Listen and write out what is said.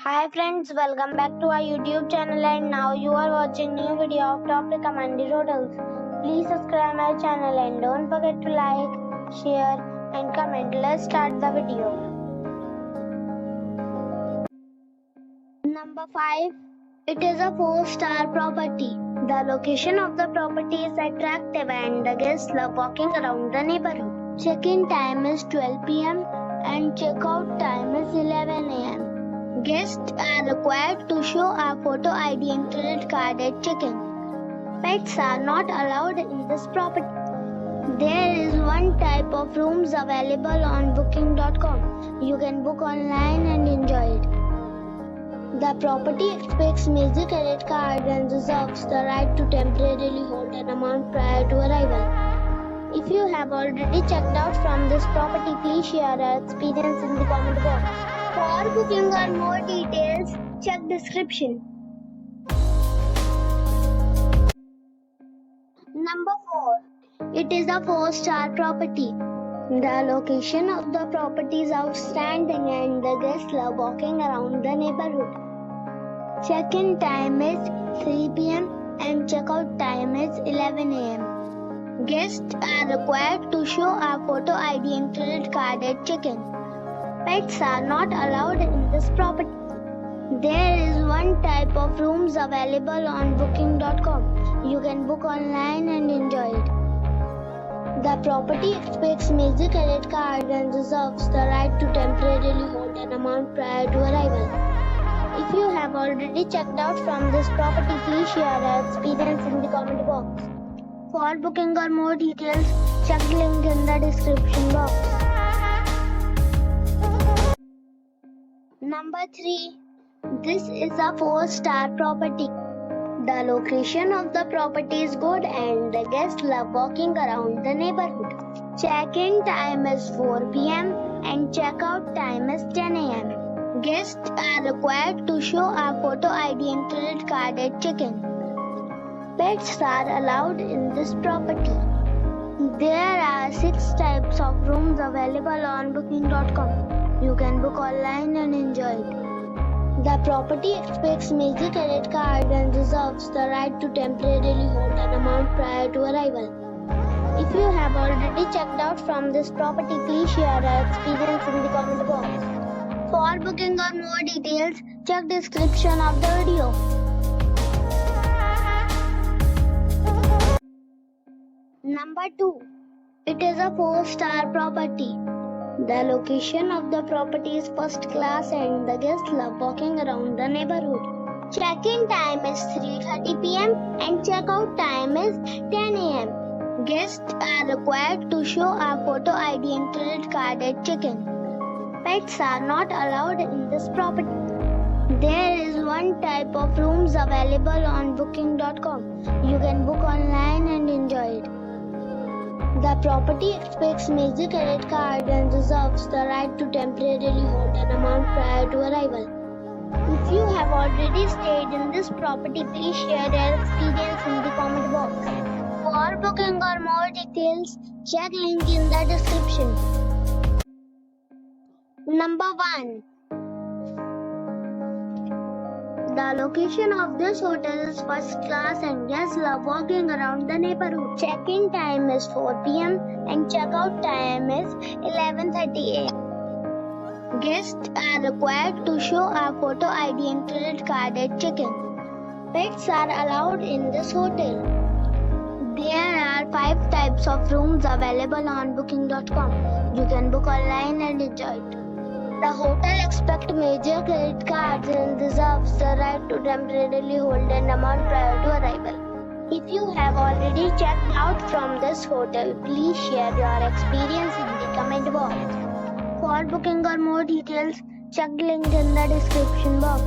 Hi friends, welcome back to our YouTube channel and now you are watching new video of top recommended hotels. Please subscribe my channel and don't forget to like, share and comment. Let's start the video. Number 5. It is a 4-star property. The location of the property is attractive and the guests love walking around the neighborhood. Check-in time is 12 p.m. and check-out time is 11 a.m. Guests are required to show a photo ID and credit card at check-in. Pets are not allowed in this property. There is one type of rooms available on booking.com. You can book online and enjoy it. The property expects major credit card and reserves the right to temporarily hold an amount prior to arrival. If you have already checked out from this property, please share your experience in the comment box. For booking or more details, check description. Number 4. It is a 4-star property. The location of the property is outstanding and the guests love walking around the neighborhood. Check-in time is 3 p.m. and check-out time is 11 a.m. Guests are required to show a photo ID and credit card at check-in. Pets are not allowed in this property. There is one type of rooms available on booking.com. You can book online and enjoy it. The property expects major credit card and reserves the right to temporarily hold an amount prior to arrival. If you have already checked out from this property, please share your experience in the comment box. For booking or more details, check the link in the description box. Number 3. This is a 4-star property. The location of the property is good and the guests love walking around the neighborhood. Check-in time is 4 p.m. and check-out time is 10 a.m. Guests are required to show a photo ID and credit card at check-in. Pets are allowed in this property. There are 6 types of rooms available on booking.com. You can book online and enjoy it. The property expects major credit card and reserves the right to temporarily hold an amount prior to arrival. If you have already checked out from this property, please share your experience in the comment box. For booking or more details, check description of the video. Number 2. It is a 4-star property. The location of the property is first class and the guests love walking around the neighborhood. Check-in time is 3:30 p.m. and check-out time is 10 a.m. Guests are required to show a photo ID and credit card at check-in. Pets are not allowed in this property. There is one type of rooms available on booking.com. You can book online and enjoy it. The property expects major credit card and reserves the right to temporarily hold an amount prior to arrival. If you have already stayed in this property, please share your experience in the comment box. For booking or more details, check link in the description. Number 1. The location of this hotel is first class and guests love walking around the neighborhood. Check-in time is 4 p.m. and check-out time is 11:30 a.m. Guests are required to show a photo ID and credit card at check-in. Pets are allowed in this hotel. There are 5 types of rooms available on booking.com. You can book online and enjoy it. The hotel expects major credit cards and reserves the right to temporarily hold an amount prior to arrival. If you have already checked out from this hotel, please share your experience in the comment box. For booking or more details, check the link in the description box.